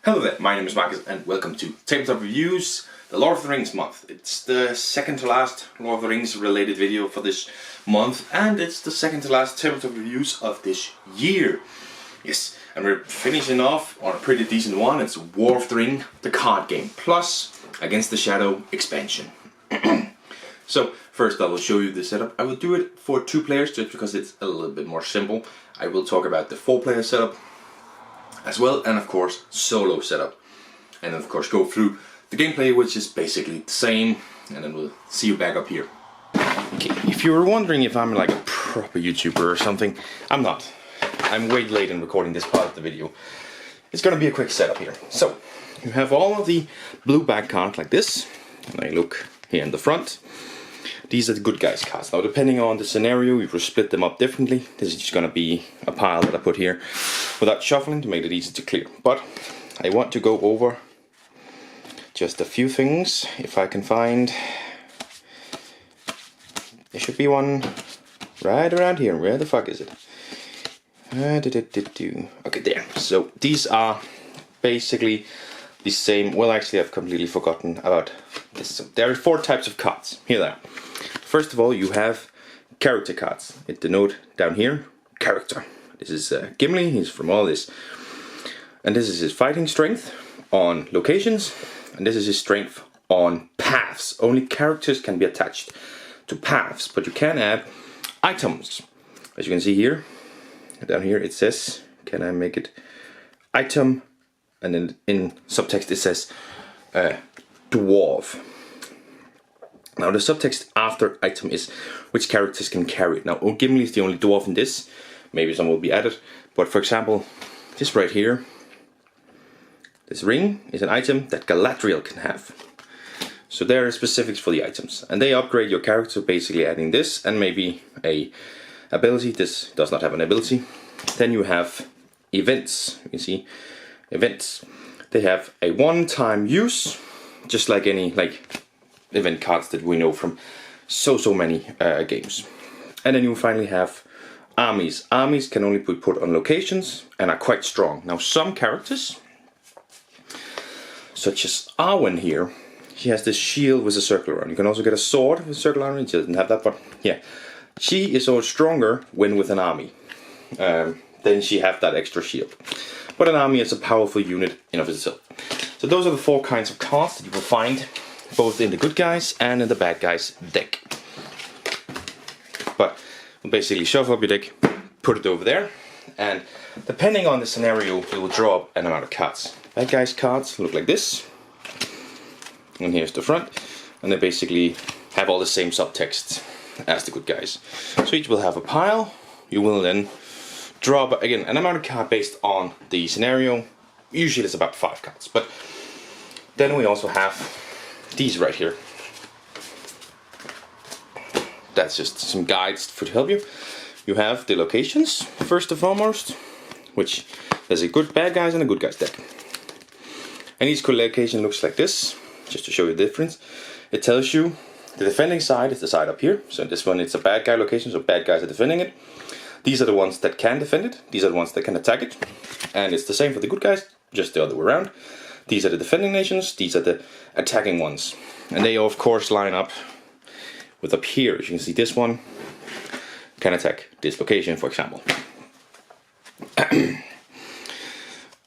Hello there, my name is Marcus and welcome to Tabletop Reviews, the Lord of the Rings month. It's the second to last Lord of the Rings related video for this month, and it's the second to last Tabletop Reviews of this year. Yes, and we're finishing off on a pretty decent one. It's War of the Ring, the card game, plus Against the Shadow expansion. So, first I will show you the setup. I will do it for 2 players just because it's a little bit more simple. I will talk about the 4-player setup as well, and of course solo setup, and of course go through the gameplay, which is basically the same, and then we'll see you back up here. Okay, if you were wondering if I'm like a proper YouTuber or something, I'm not. I'm way late in recording this part of the video. It's gonna be a quick setup here. So you have all of the blue back cards like this, and I look here in the front. These are the good guys cards. Now, depending on the scenario, you will split them up differently. This is just going to be a pile that I put here without shuffling to make it easy to clear. But I want to go over just a few things. If I can find, there should be one right around here. Where the fuck is it? Okay, there. So these are basically the same. Well, actually, I've completely forgotten about this. So there are 4 types of cards. Here they are. First of all, you have character cards. It denote down here character. This is Gimli. He's from all this, and this is his fighting strength on locations, and this is his strength on paths. Only characters can be attached to paths, but you can add items. As you can see here, down here it says, can I make it item? And then in subtext it says dwarf. Now the subtext after item is which characters can carry it. Now Gimli is the only dwarf in this. Maybe some will be added. But for example, this right here, this ring is an item that Galadriel can have. So there are specifics for the items. And they upgrade your character, basically adding this and maybe a ability. This does not have an ability. Then you have events. You can see events. They have a one-time use, just like any event cards that we know from so many games. And then you finally have armies. Armies can only be put on locations and are quite strong. Now some characters, such as Arwen here, she has this shield with a circle around. You can also get a sword with a circle around it. She doesn't have that, but yeah, she is always stronger when with an army. Then she have that extra shield. But an army is a powerful unit in of itself. So those are the 4 kinds of cards that you will find both in the good guys and in the bad guys deck. But basically shuffle up your deck, put it over there, and depending on the scenario, you will draw up an amount of cards. Bad guys cards look like this, and here's the front, and they basically have all the same subtext as the good guys. So each will have a pile. You will then draw up, again, an amount of card based on the scenario. Usually it's about 5 cards, but then we also have these right here. That's just some guides to help you. You have the locations, first and foremost, which there's a good bad guys and a good guys deck. And each location looks like this, just to show you the difference. It tells you the defending side is the side up here. So this one, it's a bad guy location, so bad guys are defending it. These are the ones that can defend it. These are the ones that can attack it. And it's the same for the good guys, just the other way around. These are the defending nations, these are the attacking ones. And they of course line up with up here. As you can see, this one can attack this location, for example. And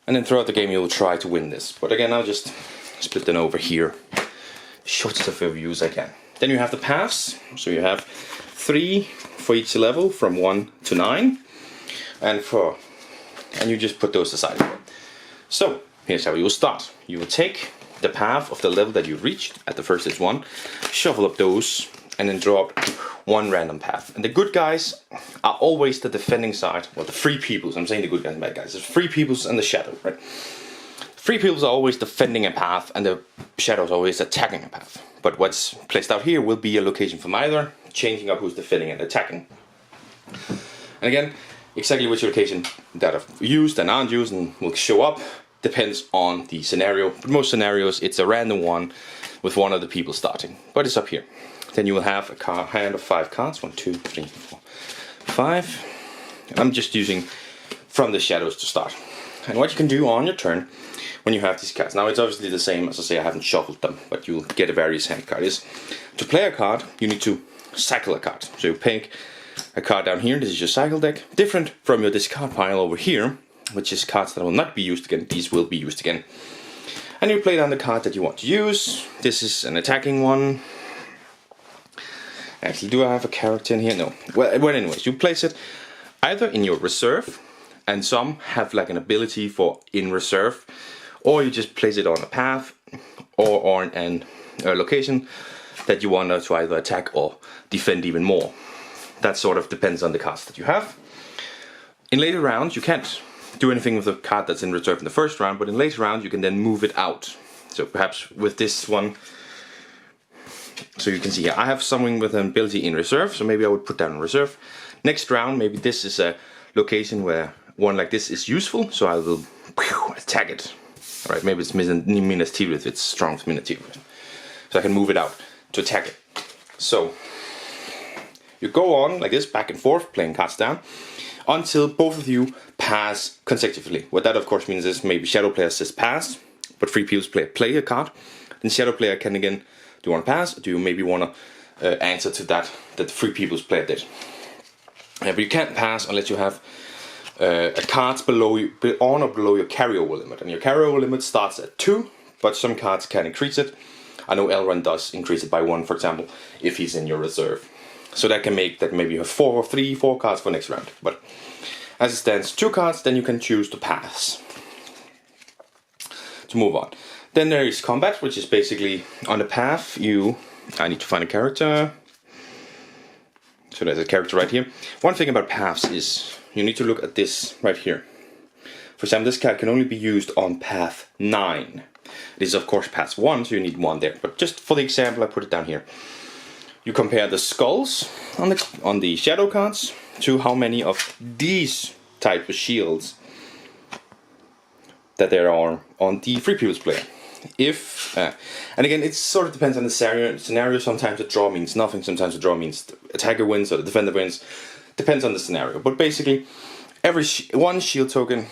then throughout the game you'll try to win this. But again, I'll just split them over here. Shortest of views I can. Then you have the paths. So you have 3 for each level from 1 to 9. And you just put those aside. So here's how you will start. You will take the path of the level that you've reached. At the first it's 1. Shuffle up those and then draw up 1 random path. And the good guys are always the defending side. Well, the free peoples. I'm saying the good guys and bad guys. The free peoples and the shadow, right? Free peoples are always defending a path and the shadows are always attacking a path. But what's placed out here will be a location from either, changing up who's defending and attacking. And again, exactly which location that I've used and aren't used and will show up depends on the scenario. But most scenarios it's a random one with one of the people starting. But it's up here. Then you will have a hand of 5 cards. 1, 2, 3, 4, 5. I'm just using from the shadows to start. And what you can do on your turn, when you have these cards. Now it's obviously the same as I say, I haven't shuffled them, but you'll get a various hand card. Is to play a card, you need to cycle a card. So you pick a card down here, this is your cycle deck, different from your discard pile over here, which is cards that will not be used again, these will be used again. And you play down the card that you want to use. This is an attacking one. Actually, do I have a character in here? No. Well, anyways, you place it either in your reserve, and some have like an ability for in reserve, or you just place it on a path or on a location that you want to either attack or defend even more. That sort of depends on the cards that you have. In later rounds, you can't do anything with the card that's in reserve in the first round, but in later rounds you can then move it out. So perhaps with this one, so you can see here, I have something with an ability in reserve, so maybe I would put down in reserve. Next round, maybe this is a location where one like this is useful, so I will attack it. Alright, maybe it's Minas Tirith if it's strong with Minas Tirith. So I can move it out to attack it. So you go on like this, back and forth, playing cards down, until both of you pass consecutively. What that of course means is maybe shadow player says pass, but free people's player play a card. Then shadow player can again, do you want to pass? Or do you maybe want to answer to that the free people's player did? But you can't pass unless you have a card below you, on or below your carryover limit. And your carryover limit starts at 2, but some cards can increase it. I know Elrond does increase it by 1, for example, if he's in your reserve. So that can make that maybe you have 4 cards for next round. But as it stands, 2 cards, then you can choose to pass. To move on. Then there is combat, which is basically on the path I need to find a character. So there's a character right here. One thing about paths is you need to look at this right here. For example, this card can only be used on path 9. This is of course path 1, so you need 1 there. But just for the example, I put it down here. You compare the skulls on the shadow cards to how many of these type of shields that there are on the free people's player. And again, it sort of depends on the scenario. Sometimes a draw means nothing, sometimes a draw means the attacker wins or the defender wins. Depends on the scenario. But basically, every one shield token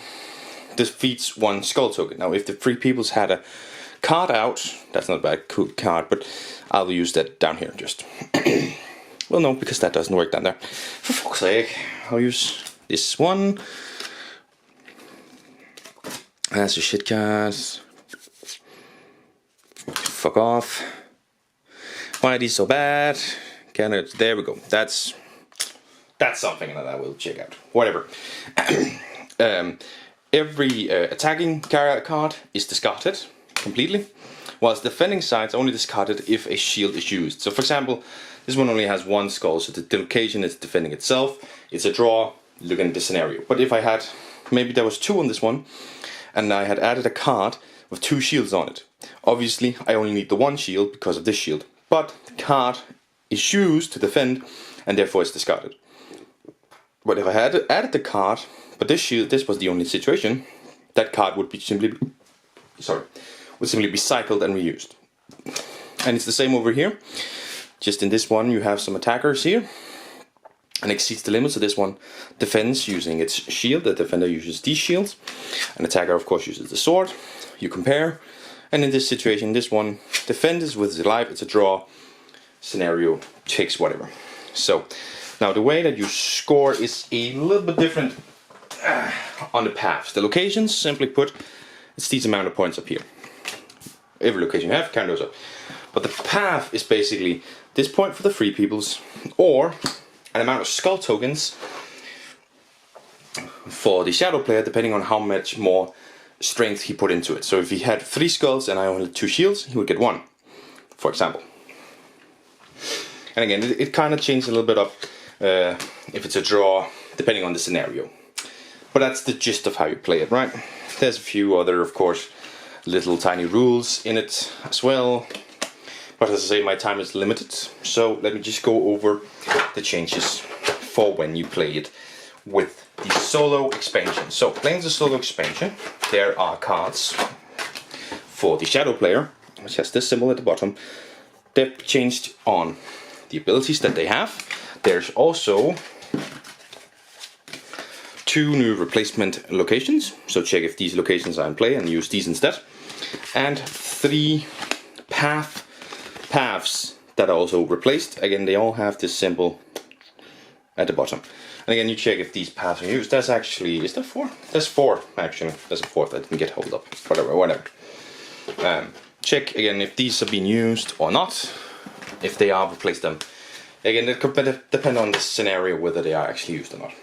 defeats 1 skull token. Now, if the free people's had a card out, that's not a bad card, but I'll use that down here just. Well, no, because that doesn't work down there. For fuck's sake, I'll use this one. That's a shit card. Fuck off. Why are these so bad? There we go. That's something that I will check out. Whatever. Every attacking card is discarded completely, whilst defending sides only discarded if a shield is used. So for example, this one only has 1 skull, so the location is defending itself. It's a draw, looking at the scenario. But if I had, maybe there was 2 on this one, and I had added a card with 2 shields on it. Obviously, I only need the 1 shield because of this shield. But the card is used to defend, and therefore it's discarded. But if I had added the card, but this shield, this was the only situation, that card would be simply be cycled and reused. And it's the same over here. Just in this one, you have some attackers here, and exceeds the limit. So this one defends using its shield. The defender uses these shields. An attacker, of course, uses the sword. You compare, and in this situation, this one defends with his life. It's a draw scenario, takes whatever. So now the way that you score is a little bit different on the paths. The locations, simply put, it's these amount of points up here. Every location you have, count those up. But the path is basically this point for the free peoples, or an amount of skull tokens for the shadow player, depending on how much more strength he put into it. So if he had 3 skulls and I only had 2 shields, he would get 1, for example. And again, it kind of changes a little bit up if it's a draw, depending on the scenario. But that's the gist of how you play it, right? There's a few other, of course, little tiny rules in it as well. But as I say, my time is limited, so let me just go over the changes for when you play it with the solo expansion. So playing the solo expansion, there are cards for the shadow player, which has this symbol at the bottom. They've changed on the abilities that they have. There's also 2 2 new replacement locations, so check if these locations are in play and use these instead. And 3 paths that are also replaced. Again, they all have this symbol at the bottom. And again, you check if these paths are used. That's actually, is there 4? There's 4 actually. There's a 4th that didn't get hold up. Whatever. Check again if these are being used or not. If they are, replace them. Again, it could depend on the scenario whether they are actually used or not.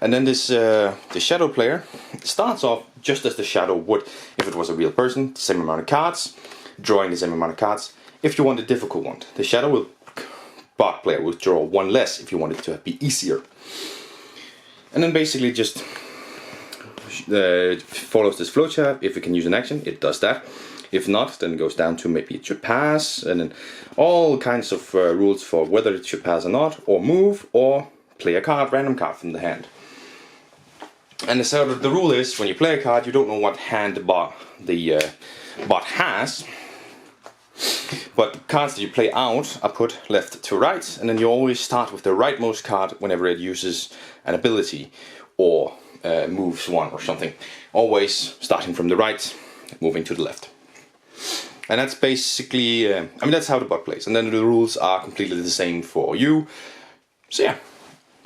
And then this the shadow player starts off just as the shadow would if it was a real person. The same amount of cards, drawing the same amount of cards. If you want a difficult one, the shadow bot player will draw 1 less if you want it to be easier. And then basically just follows this flowchart. If it can use an action, it does that. If not, then it goes down to maybe it should pass, and then all kinds of rules for whether it should pass or not, or move, or play a card, random card from the hand. And so the rule is, when you play a card, you don't know what hand the bot has, but cards that you play out are put left to right, and then you always start with the rightmost card whenever it uses an ability, or moves one or something. Always starting from the right, moving to the left. And that's basically, that's how the bot plays. And then the rules are completely the same for you. So yeah,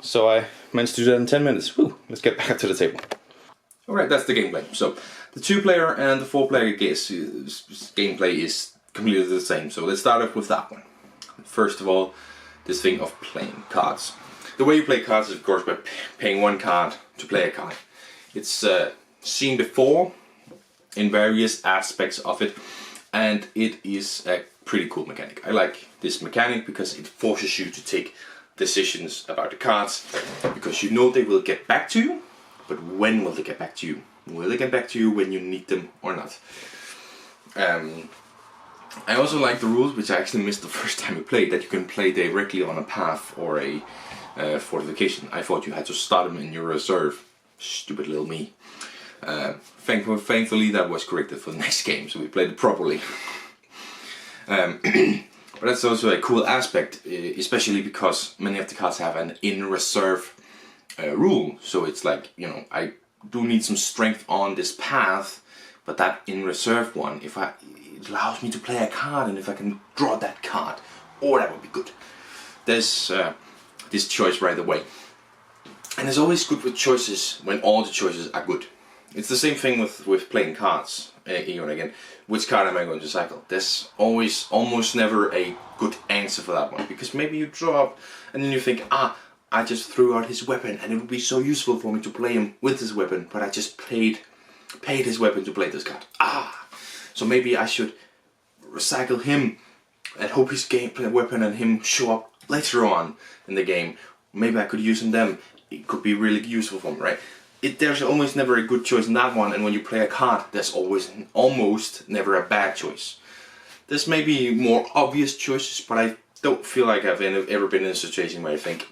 so I managed to do that in 10 minutes. Woo, let's get back to the table. Alright, that's the gameplay. So the 2-player and the 4-player gameplay is completely the same. So let's start off with that one. First of all, this thing of playing cards. The way you play cards is of course by paying 1 card to play a card. It's seen before in various aspects of it, and it is a pretty cool mechanic. I like this mechanic because it forces you to take decisions about the cards, because you know they will get back to you, but when will they get back to you? Will they get back to you when you need them or not? I also like the rules, which I actually missed the first time we played, that you can play directly on a path or a fortification. I thought you had to start them in your reserve. Stupid little me. Thankfully that was corrected for the next game, so we played it properly. But that's also a cool aspect, especially because many of the cards have an in reserve rule. So it's like, you know, I do need some strength on this path, but that in reserve one, it allows me to play a card, and if I can draw that card, oh, that would be good. There's this choice right away. And it's always good with choices when all the choices are good. It's the same thing with playing cards, again. Which card am I going to cycle? There's always almost never a good answer for that one, because maybe you draw up and then you think, I just threw out his weapon and it would be so useful for me to play him with his weapon, but I just paid his weapon to play this card. So maybe I should recycle him and hope his weapon and him show up later on in the game. Maybe I could use them. It could be really useful for me, right? There's almost never a good choice in that one, and when you play a card, there's almost never a bad choice. There's maybe more obvious choices, but I don't feel like I've ever been in a situation where I think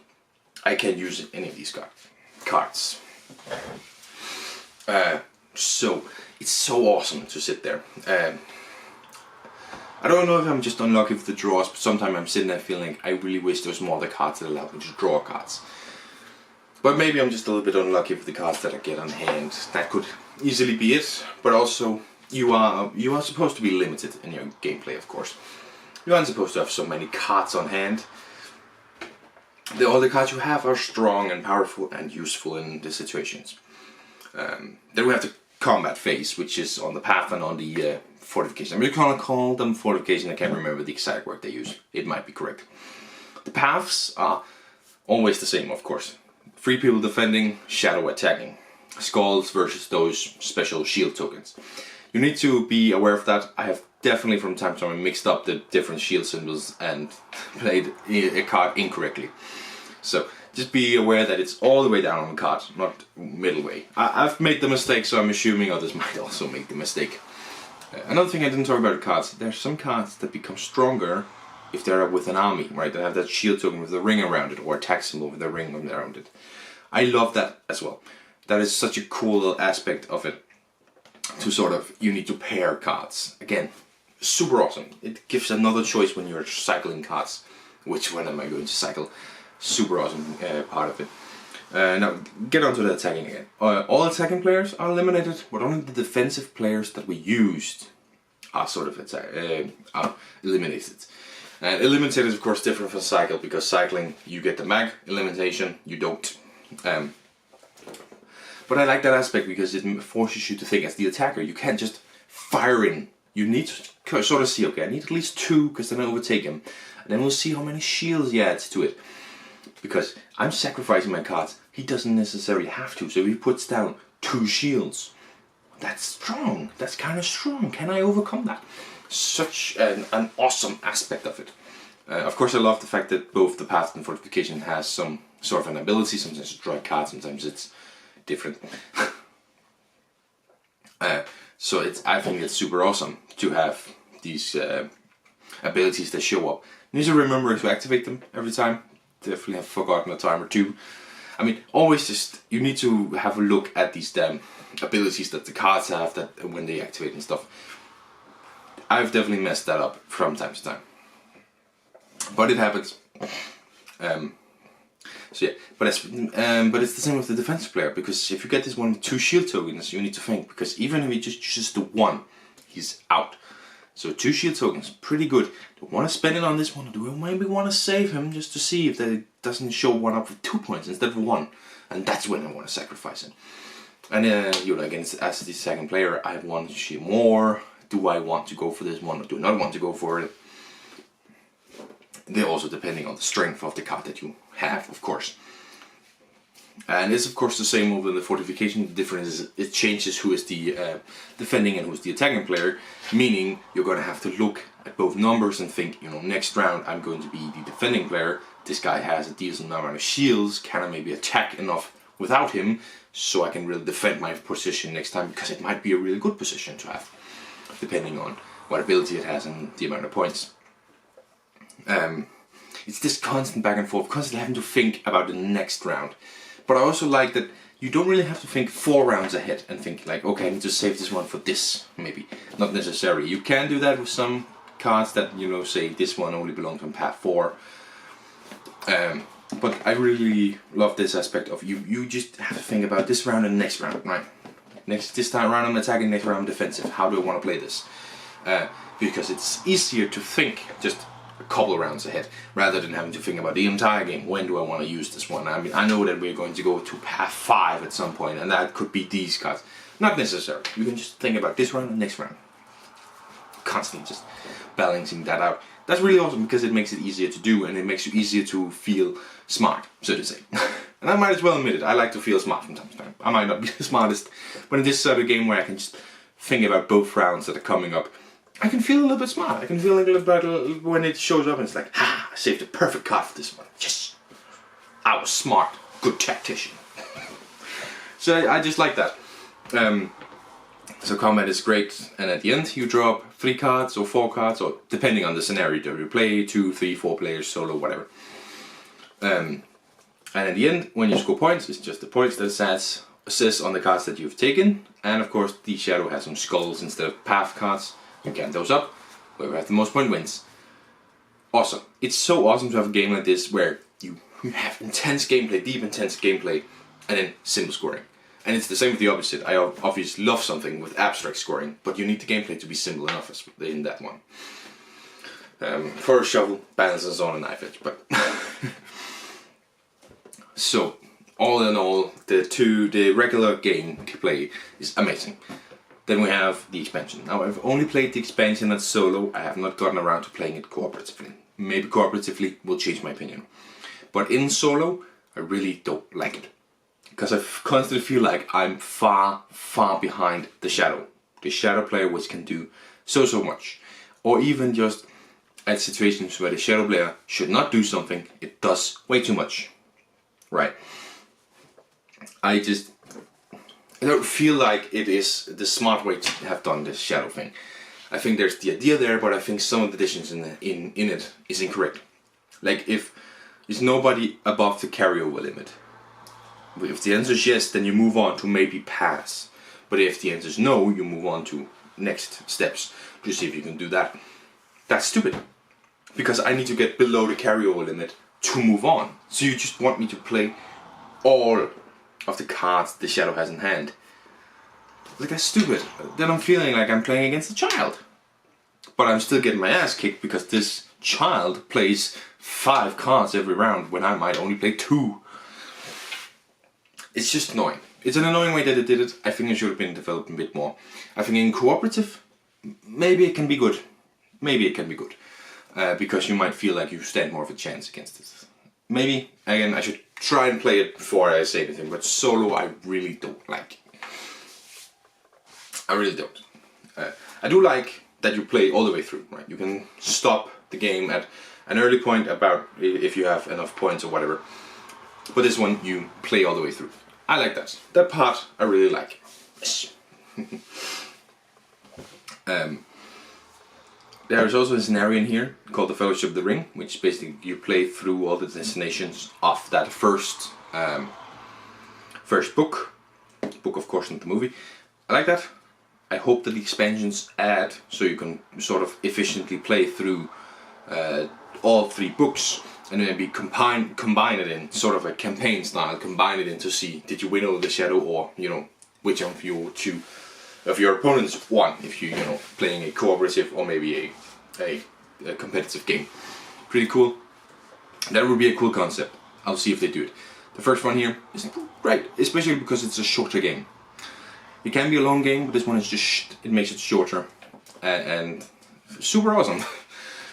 I can use any of these cards. So it's so awesome to sit there. I don't know if I'm just unlucky with the draws, but sometimes I'm sitting there feeling I really wish there was more of the cards that allow me to draw cards. But maybe I'm just a little bit unlucky with the cards that I get on hand. That could easily be it, but also you are supposed to be limited in your gameplay, of course. You aren't supposed to have so many cards on hand. All the cards you have are strong and powerful and useful in the situations. Then we have the combat phase, which is on the path and on the fortification. I'm just gonna call them fortification. I can't remember the exact word they use. It might be correct. The paths are always the same, of course. 3 people defending, shadow attacking. Skulls versus those special shield tokens. You need to be aware of that. I have definitely from time to time mixed up the different shield symbols and played a card incorrectly. So just be aware that it's all the way down on the card, not middle way. I've made the mistake, so I'm assuming others might also make the mistake. Another thing I didn't talk about the cards, there's some cards that become stronger if they're with an army, right? They have that shield token with the ring around it, or attack symbol with the ring around it. I love that as well. That is such a cool little aspect of it. To sort of, you need to pair cards. Again, super awesome. It gives another choice when you're cycling cards. Which one am I going to cycle? Super awesome part of it. Now, get onto the attacking again. All attacking players are eliminated, but only the defensive players that we used are sort of are eliminated. And eliminated is of course different from cycle, because cycling you get the mag, elimination you don't. But I like that aspect because it forces you to think as the attacker. You can't just fire in. You need to sort of see, okay, I need at least 2 because then I overtake him. And then we'll see how many shields he adds to it. Because I'm sacrificing my cards. He doesn't necessarily have to. So he puts down 2 shields. That's strong. That's kind of strong. Can I overcome that? Such an awesome aspect of it. Of course I love the fact that both the Path and Fortification has some sort of an ability. Sometimes it's draw a card, sometimes it's different. So I think it's super awesome to have these abilities that show up. You need to remember to activate them every time. Definitely have forgotten a time or 2. I mean, always just, you need to have a look at these damn abilities that the cards have that when they activate and stuff. I've definitely messed that up from time to time. But it happens. So yeah, but it's the same with the defensive player, because if you get this one 2 shield tokens, you need to think, because even if he just chooses the 1, he's out. So 2 shield tokens, pretty good. Do I want to spend it on this one, or do I maybe want to save him just to see if that it doesn't show 1 up with 2 points instead of 1? And that's when I want to sacrifice him. And you know, again, as the second player, I have 1 shield more. Do I want to go for this one, or do I not want to go for it? They're also depending on the strength of the card that you have, of course. And it's of course the same over in the Fortification. The difference is it changes who is the defending and who's the attacking player, meaning you're going to have to look at both numbers and think, you know, next round I'm going to be the defending player. This guy has a decent amount of shields. Can I maybe attack enough without him so I can really defend my position next time, because it might be a really good position to have, depending on what ability it has and the amount of points. It's this constant back and forth, constantly having to think about the next round. But I also like that you don't really have to think 4 rounds ahead and think like, okay, I need to save this one for this, maybe. Not necessary. You can do that with some cards that, you know, say this one only belongs on path 4. But I really love this aspect of you just have to think about this round and next round, right? This time round I'm attacking, next round I'm defensive. How do I want to play this? Because it's easier to think just a couple of rounds ahead, rather than having to think about the entire game. When do I want to use this one? I mean, I know that we're going to go to path 5 at some point, and that could be these cards. Not necessary. You can just think about this round and next round. Constantly just balancing that out. That's really awesome, because it makes it easier to do, and it makes you easier to feel smart, so to say. And I might as well admit it, I like to feel smart from time to time. I might not be the smartest, but in this sort of game where I can just think about both rounds that are coming up, I can feel a little bit smart. I can feel a little bit when it shows up and it's like, ha, I saved a perfect card for this one. Yes, I was smart, good tactician. So I just like that. So combat is great, and at the end you draw up 3 cards or 4 cards, or depending on the scenario, do you play 2, 3, 4 players, solo, whatever. And at the end, when you score points, it's just the points that says on the cards that you've taken. And of course, the shadow has some skulls instead of path cards. You get those up. Whoever has the most point wins. Awesome. It's so awesome to have a game like this where you have intense gameplay, deep intense gameplay, and then simple scoring. And it's the same with the opposite. I obviously love something with abstract scoring, but you need the gameplay to be simple enough as in that one. For a shovel, balances on a knife edge, but so all in all, the regular gameplay is amazing. Then we have the expansion. Now I've only played the expansion as solo. I have not gotten around to playing it cooperatively. Maybe cooperatively will change my opinion. But in solo, I really don't like it. Because I constantly feel like I'm far, far behind the shadow. The shadow player, which can do so much. Or even just at situations where the shadow player should not do something, it does way too much. Right. I don't feel like it is the smart way to have done this shadow thing. I think there's the idea there, but I think some of the decisions in it is incorrect. Like if there's nobody above the carryover limit. But if the answer is yes, then you move on to maybe pass. But if the answer is no, you move on to next steps to see if you can do that. That's stupid. Because I need to get below the carryover limit to move on. So you just want me to play all of the cards the shadow has in hand. Like, that's stupid. Then I'm feeling like I'm playing against a child. But I'm still getting my ass kicked because this child plays 5 cards every round when I might only play 2. It's just annoying. It's an annoying way that it did it. I think it should have been developed a bit more. I think in cooperative, maybe it can be good. Maybe it can be good. Because you might feel like you stand more of a chance against it. Maybe, again, I should try and play it before I say anything, but solo I really don't like. I really don't. I do like that you play all the way through, right? You can stop the game at an early point about if you have enough points or whatever. But this one, you play all the way through. I like that. That part I really like. Yes. There is also a scenario in here called the Fellowship of the Ring, which basically you play through all the destinations of that first book. Book, of course, not the movie. I like that. I hope that the expansions add so you can sort of efficiently play through all 3 books and then maybe combine it in sort of a campaign style. Combine it in to see, did you win over the shadow, or which of your opponents won if you playing a cooperative or maybe a competitive game. Pretty cool. That would be a cool concept. I'll see if they do it. The first one here is great, especially because it's a shorter game. It can be a long game, but this one is just, it makes it shorter and super awesome.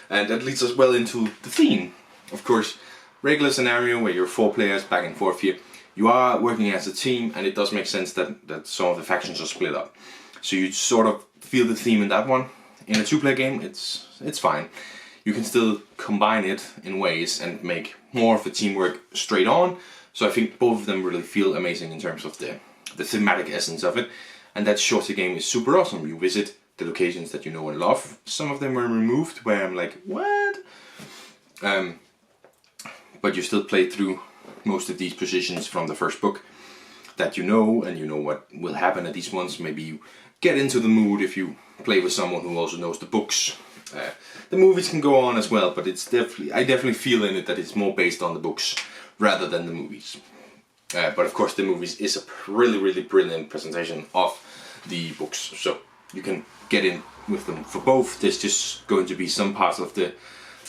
And that leads us well into the theme. Of course, regular scenario where you're 4 players back and forth here. You are working as a team, and it does make sense that some of the factions are split up. So you sort of feel the theme in that one. In a 2-player game, it's fine. You can still combine it in ways and make more of a teamwork straight on. So I think both of them really feel amazing in terms of the thematic essence of it. And that shorter game is super awesome. You visit the locations that you know and love. Some of them were removed where I'm like, what? But you still play through most of these positions from the first book that you know, and you know what will happen at these ones. Maybe you get into the mood if you play with someone who also knows the books. The movies can go on as well, but I definitely feel in it that it's more based on the books rather than the movies. But of course the movies is a really, really brilliant presentation of the books, so you can get in with them for both. There's just going to be some parts of the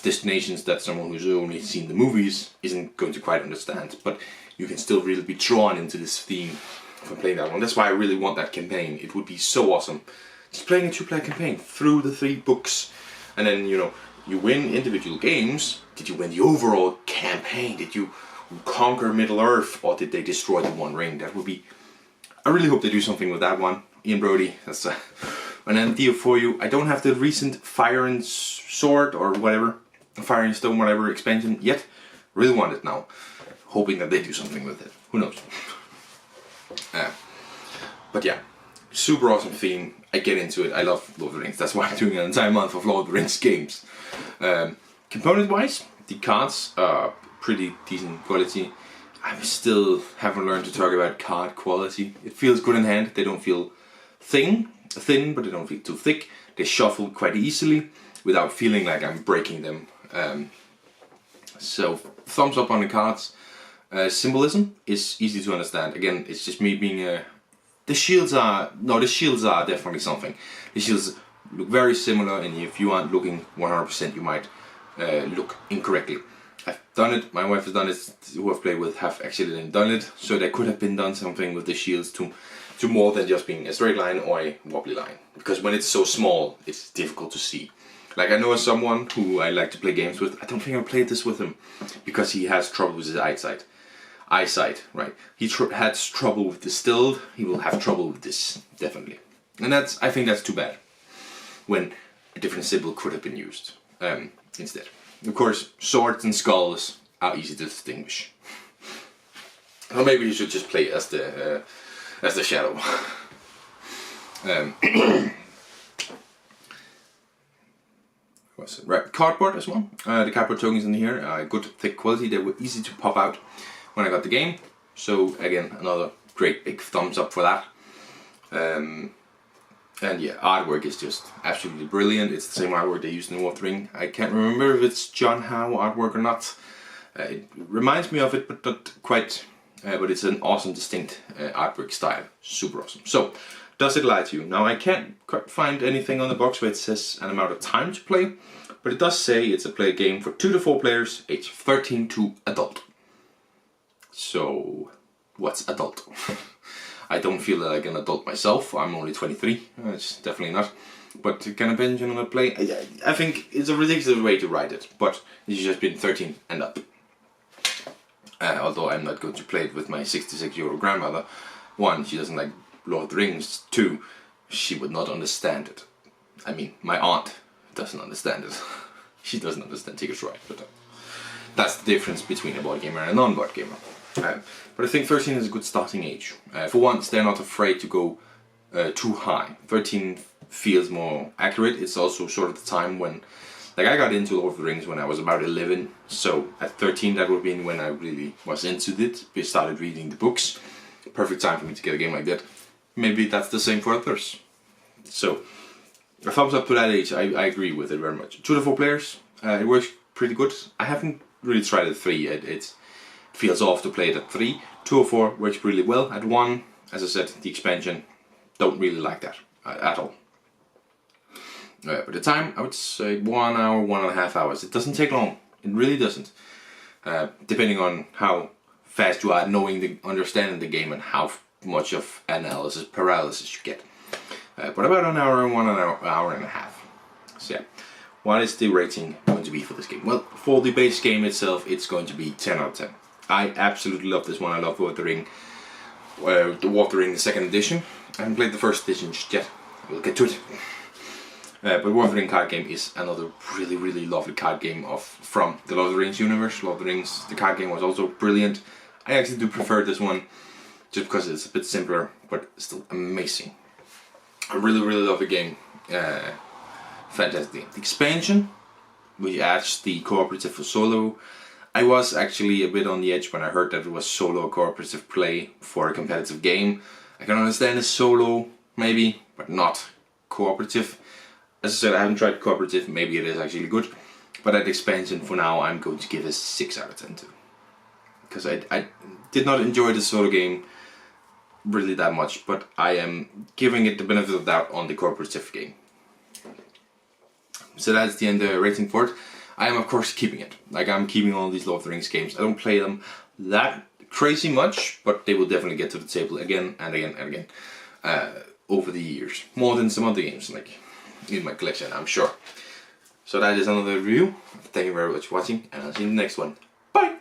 destinations that someone who's only seen the movies isn't going to quite understand, but you can still really be drawn into this theme from playing that one. That's why I really want that campaign. It would be so awesome. Just playing a 2-player campaign through the 3 books, and then you win individual games. Did you win the overall campaign? Did you conquer Middle Earth, or did they destroy the One Ring? That would be... I really hope they do something with that one. Ian Brody, that's an idea for you. I don't have the recent Fire and Sword or whatever, Fire and Stone whatever expansion yet. Really want it now. Hoping that they do something with it. Who knows? But yeah, super awesome theme. I get into it. I love Lord of the Rings. That's why I'm doing an entire month of Lord of the Rings games. Component wise, the cards are pretty decent quality. I still haven't learned to talk about card quality. It feels good in hand. They don't feel thin, but they don't feel too thick. They shuffle quite easily without feeling like I'm breaking them. So thumbs up on the cards. Symbolism is easy to understand. Again, it's just me being the shields are definitely something. The shields look very similar, and if you aren't looking 100%, you might look incorrectly. I've done it, my wife has done it, who I've played with have actually done it, so there could have been done something with the shields to more than just being a straight line or a wobbly line. Because when it's so small, it's difficult to see. Like, I know someone who I like to play games with. I don't think I played this with him because he has trouble with his eyesight, right? He has trouble with distilled. He will have trouble with this, definitely. And I think that's too bad, when a different symbol could have been used instead. Of course, swords and skulls are easy to distinguish. Or maybe you should just play as the shadow. Right, cardboard as well. The cardboard tokens in here are good thick quality. They were easy to pop out when I got the game. So again, another great big thumbs up for that. And yeah, artwork is just absolutely brilliant. It's the same artwork they used in Lord of the Ring. I can't remember if it's John Howe artwork or not. It reminds me of it, but not quite but it's an awesome, distinct artwork style. Super awesome. So, does it lie to you? Now, I can't quite find anything on the box where it says an amount of time to play, but it does say it's a play game for 2 to 4 players, age 13 to adult. So, what's adult? I don't feel like an adult myself. I'm only 23. It's definitely not. But can I binge on a play? I think it's a ridiculous way to write it, but it's just been 13 and up. Although I'm not going to play it with my 66-year-old grandmother. 1, she doesn't like Lord of the Rings. 2, she would not understand it. I mean, my aunt doesn't understand it. She doesn't understand Tickets Right, but that's the difference between a board gamer and a non-board gamer. But I think 13 is a good starting age. For once, they're not afraid to go too high. 13 feels more accurate. It's also sort of the time when, like, I got into Lord of the Rings when I was about 11, so at 13 that would have been when I really was into it. We started reading the books. Perfect time for me to get a game like that. Maybe that's the same for others. So, a thumbs up to that age. I agree with it very much. 2 to 4 players, it works pretty good. I haven't really tried it at 3 yet. It feels off to play it at 3. 2 or 4 works really well. At 1, as I said, the expansion, don't really like that at all. But the time, I would say 1 hour, 1.5 hours. It doesn't take long. It really doesn't. Depending on how fast you are understanding the game and how much of analysis paralysis you get. But about an hour and 1 hour and a half. So yeah, what is the rating going to be for this game? Well, for the base game itself, it's going to be 10 out of 10. I absolutely love this one. I love Lord of the Ring, the 2nd edition. I haven't played the 1st edition just yet. We'll get to it. But Lord of the Rings card game is another really, really lovely card game from the Lord of the Rings universe. Lord of the Rings, the card game was also brilliant. I actually do prefer this one, just because it's a bit simpler, but still amazing. I really, really love the game. Fantastic. The expansion, which adds the cooperative for solo. I was actually a bit on the edge when I heard that it was solo cooperative play for a competitive game. I can understand the solo, maybe, but not cooperative. As I said, I haven't tried cooperative, maybe it is actually good. But that expansion, for now, I'm going to give a 6 out of 10 to. Because I did not enjoy the solo game really that much, but I am giving it the benefit of the doubt on the cooperative game. So that's the end of the rating for it. I am of course keeping it. Like, I'm keeping all these Lord of the Rings games. I don't play them that crazy much, but they will definitely get to the table again and again and again over the years. More than some other games, like in my collection, I'm sure. So that is another review. Thank you very much for watching, and I'll see you in the next one. Bye!